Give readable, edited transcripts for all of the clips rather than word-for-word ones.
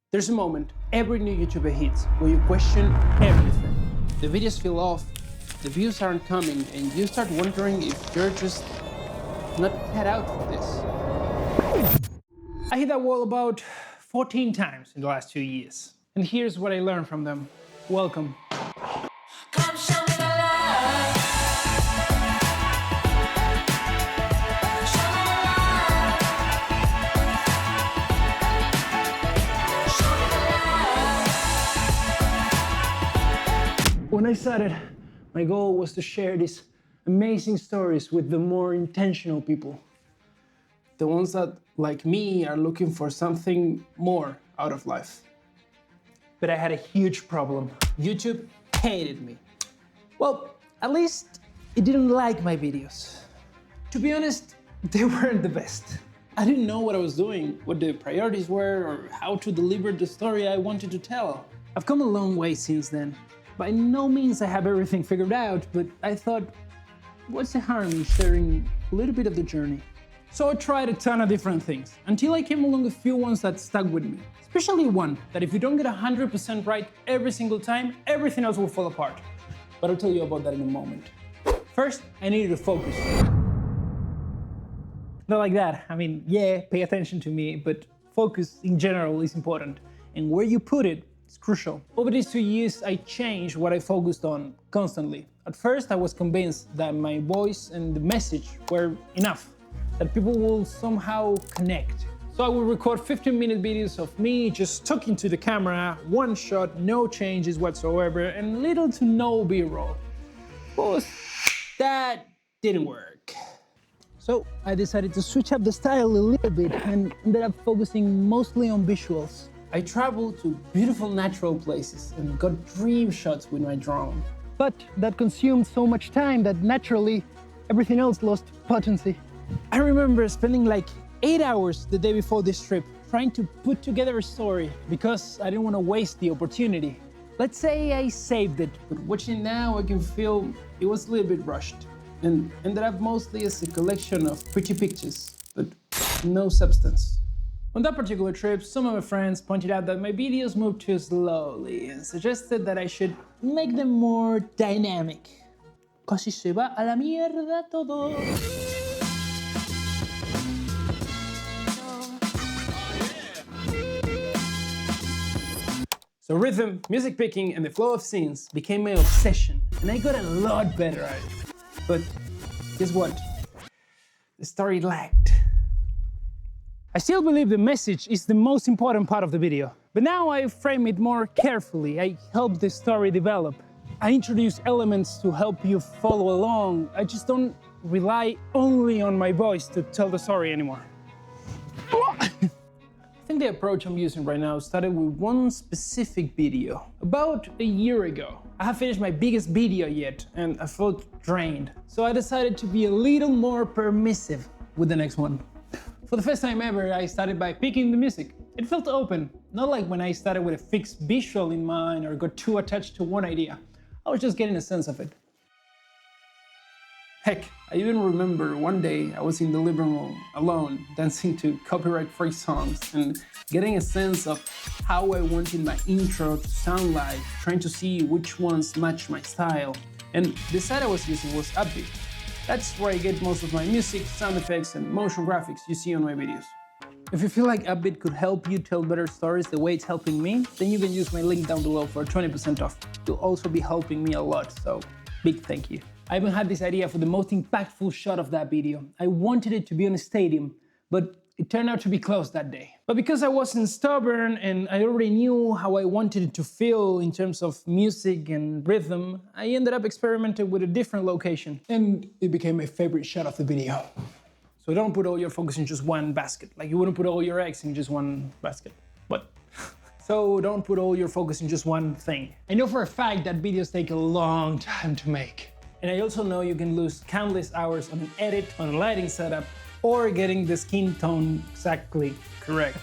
There's a moment every new YouTuber hits where you question everything. The videos feel off, the views aren't coming, and you start wondering if you're just not cut out for this. I hit that wall about 14 times in the last 2 years. And here's what I learned from them. Welcome. Come show me the love. Show me the love. Show me the love. When I started, my goal was to share these amazing stories with the more intentional people. The ones that, like me, are looking for something more out of life. But I had a huge problem. YouTube hated me. Well, at least it didn't like my videos. To be honest, they weren't the best. I didn't know what I was doing, what the priorities were, or how to deliver the story I wanted to tell. I've come a long way since then. By no means I have everything figured out, but I thought, what's the harm in sharing a little bit of the journey? So I tried a ton of different things, until I came along a few ones that stuck with me. Especially one that if you don't get 100% right every single time, everything else will fall apart. But I'll tell you about that in a moment. First, I needed to focus. Not like that. I mean, yeah, pay attention to me, but focus in general is important. And where you put it is crucial. Over these 2 years, I changed what I focused on constantly. At first, I was convinced that my voice and the message were enough, that people will somehow connect. So I would record 15-minute videos of me just talking to the camera, one shot, no changes whatsoever, and little to no B-roll. But that didn't work. So I decided to switch up the style a little bit and ended up focusing mostly on visuals. I traveled to beautiful natural places and got dream shots with my drone. But that consumed so much time that naturally everything else lost potency. I remember spending like 8 hours the day before this trip trying to put together a story because I didn't want to waste the opportunity. Let's say I saved it, but watching now I can feel it was a little bit rushed and ended up mostly as a collection of pretty pictures, but no substance. On that particular trip, some of my friends pointed out that my videos moved too slowly and suggested that I should make them more dynamic. Casi se va a la mierda todo. So rhythm, music picking, and the flow of scenes became my obsession, and I got a lot better at it. But guess what? The story lagged. I still believe the message is the most important part of the video, but now I frame it more carefully. I help the story develop. I introduce elements to help you follow along. I just don't rely only on my voice to tell the story anymore. I think the approach I'm using right now started with one specific video. About a year ago, I have finished my biggest video yet and I felt drained. So I decided to be a little more permissive with the next one. For the first time ever, I started by picking the music. It felt open, not like when I started with a fixed visual in mind or got too attached to one idea. I was just getting a sense of it. Heck, I even remember one day I was in the living room alone, dancing to copyright-free songs and getting a sense of how I wanted my intro to sound like, trying to see which ones match my style. And the site I was using was Upbeat. That's where I get most of my music, sound effects, and motion graphics you see on my videos. If you feel like Upbeat could help you tell better stories the way it's helping me, then you can use my link down below for 20% off. You'll also be helping me a lot, so big thank you. I even had this idea for the most impactful shot of that video. I wanted it to be on a stadium, but it turned out to be closed that day. But because I wasn't stubborn and I already knew how I wanted it to feel in terms of music and rhythm, I ended up experimenting with a different location. And it became my favorite shot of the video. So don't put all your focus in just one basket. Like you wouldn't put all your eggs in just one basket. But so don't put all your focus in just one thing. I know for a fact that videos take a long time to make. And I also know you can lose countless hours on an edit, on a lighting setup, or getting the skin tone exactly correct.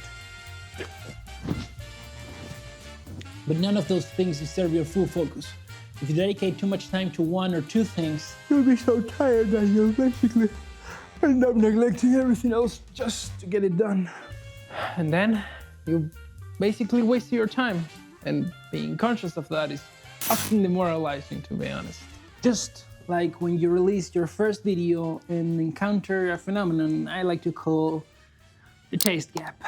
But none of those things deserve your full focus. If you dedicate too much time to one or two things, you'll be so tired that you'll basically end up neglecting everything else just to get it done. And then you basically wasting your time. And being conscious of that is often demoralizing, to be honest. Just like when you release your first video and encounter a phenomenon I like to call the taste gap.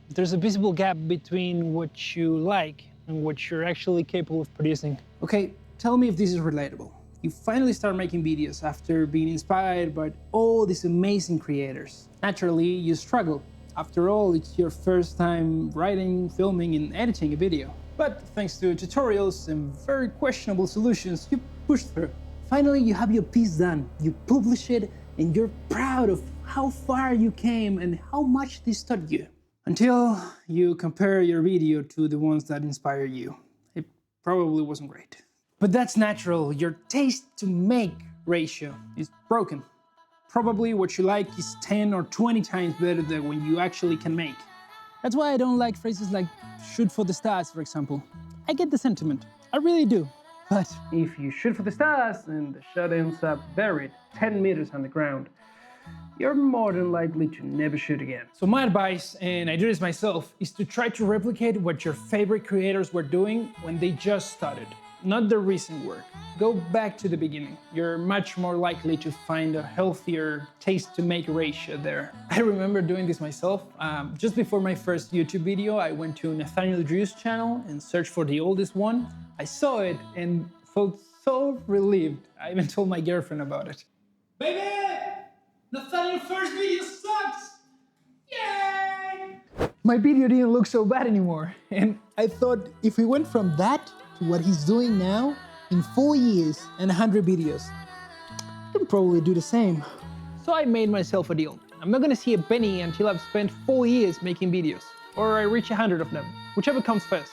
There's a visible gap between what you like and what you're actually capable of producing. Okay, tell me if this is relatable. You finally start making videos after being inspired by all these amazing creators. Naturally, you struggle. After all, it's your first time writing, filming, and editing a video. But thanks to tutorials and very questionable solutions, you push through. Finally, you have your piece done. You publish it, and you're proud of how far you came and how much this taught you. Until you compare your video to the ones that inspire you. It probably wasn't great. But that's natural. Your taste to make ratio is broken. Probably what you like is 10 or 20 times better than what you actually can make. That's why I don't like phrases like shoot for the stars, for example. I get the sentiment, I really do. But if you shoot for the stars and the shot ends up buried 10 meters on the ground, you're more than likely to never shoot again. So my advice, and I do this myself, is to try to replicate what your favorite creators were doing when they just started. Not the recent work. Go back to the beginning. You're much more likely to find a healthier taste to make ratio there. I remember doing this myself. Just before my first YouTube video, I went to Nathaniel Drew's channel and searched for the oldest one. I saw it and felt so relieved. I even told my girlfriend about it. Baby! Nathaniel's first video sucks! Yay! My video didn't look so bad anymore. And I thought if we went from that to what he's doing now, in 4 years and 100 videos, I can probably do the same. So I made myself a deal. I'm not gonna see a penny until I've spent 4 years making videos, or I reach 100 of them, whichever comes first.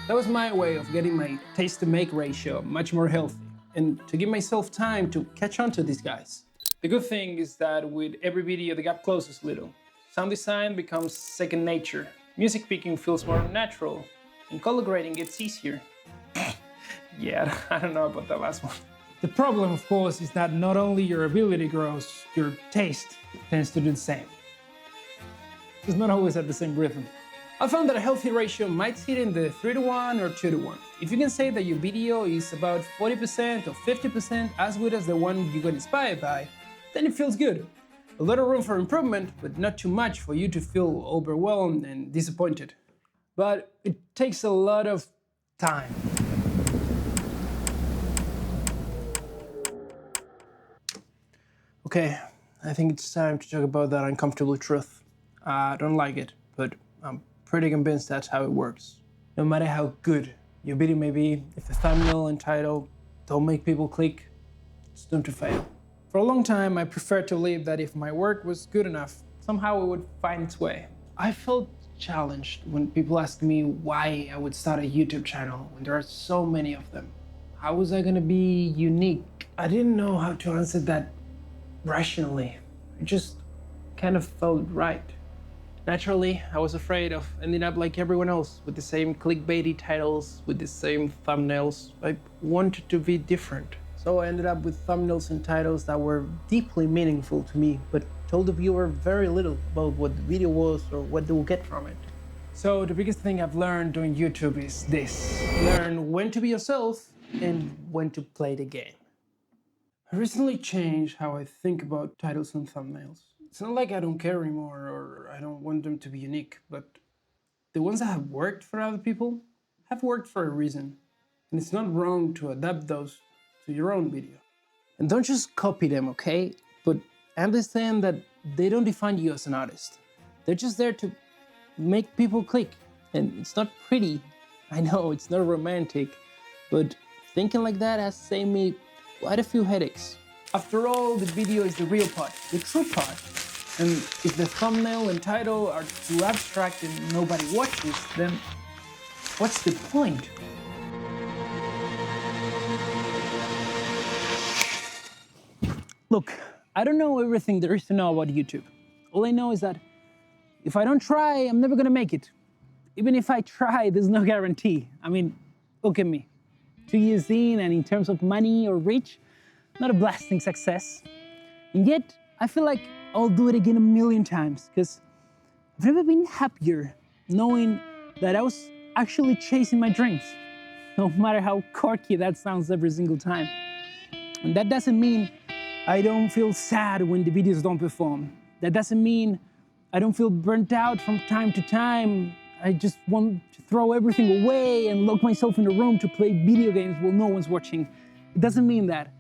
That was my way of getting my taste to make ratio much more healthy, and to give myself time to catch on to these guys. The good thing is that with every video the gap closes a little. Sound design becomes second nature, music picking feels more natural, and color grading gets easier. Yeah, I don't know about that last one. The problem, of course, is that not only your ability grows, your taste tends to do the same. It's not always at the same rhythm. I found that a healthy ratio might sit in the 3:1 or 2:1. If you can say that your video is about 40% or 50% as good as the one you got inspired by, then it feels good. A lot of room for improvement, but not too much for you to feel overwhelmed and disappointed. But it takes a lot of time. Okay, I think it's time to talk about that uncomfortable truth. I don't like it, but I'm pretty convinced that's how it works. No matter how good your video may be, if the thumbnail and title don't make people click, it's doomed to fail. For a long time, I preferred to believe that if my work was good enough, somehow it would find its way. I felt challenged when people asked me why I would start a YouTube channel when there are so many of them. How was I gonna be unique? I didn't know how to answer that rationally. It just kind of felt right. Naturally, I was afraid of ending up like everyone else with the same clickbaity titles, with the same thumbnails. I wanted to be different. So I ended up with thumbnails and titles that were deeply meaningful to me, but told the viewer very little about what the video was or what they will get from it. So the biggest thing I've learned doing YouTube is this. Learn when to be yourself and when to play the game. I recently changed how I think about titles and thumbnails. It's not like I don't care anymore or I don't want them to be unique, but the ones that have worked for other people have worked for a reason. And it's not wrong to adapt those to your own video. And don't just copy them, okay? But understand that they don't define you as an artist. They're just there to make people click. And it's not pretty. I know it's not romantic, but thinking like that has saved me quite a few headaches. After all, the video is the real part, the true part. And if the thumbnail and title are too abstract and nobody watches, then what's the point? Look, I don't know everything there is to know about YouTube. All I know is that if I don't try, I'm never gonna make it. Even if I try, there's no guarantee. I mean, look at me. 2 years in, and in terms of money or reach, not a blasting success. And yet, I feel like I'll do it again a million times, because I've never been happier knowing that I was actually chasing my dreams, no matter how quirky that sounds every single time. And that doesn't mean I don't feel sad when the videos don't perform. That doesn't mean I don't feel burnt out from time to time. I just want to throw everything away and lock myself in a room to play video games while no one's watching. It doesn't mean that.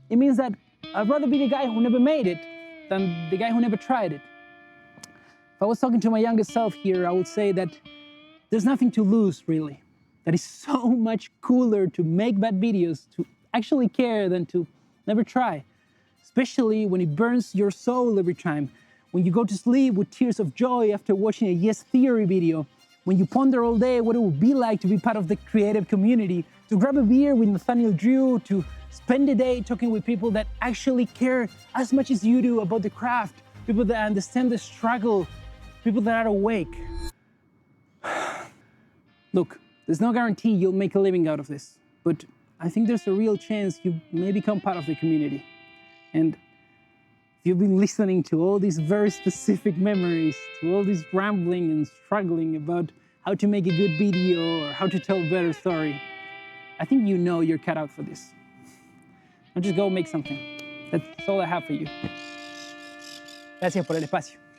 It means that I'd rather be the guy who never made it than the guy who never tried it. If I was talking to my younger self here, I would say that there's nothing to lose, really. That it's so much cooler to make bad videos, to actually care, than to never try. Especially when it burns your soul every time. When you go to sleep with tears of joy after watching a Yes Theory video. When you ponder all day what it would be like to be part of the creative community, to grab a beer with Nathaniel Drew, to spend the day talking with people that actually care as much as you do about the craft, people that understand the struggle, people that are awake. Look, there's no guarantee you'll make a living out of this, but I think there's a real chance you may become part of the community. And if you've been listening to all these very specific memories, to all this rambling and struggling about how to make a good video or how to tell a better story, I think you know you're cut out for this. Now just go make something. That's all I have for you. Gracias por el espacio.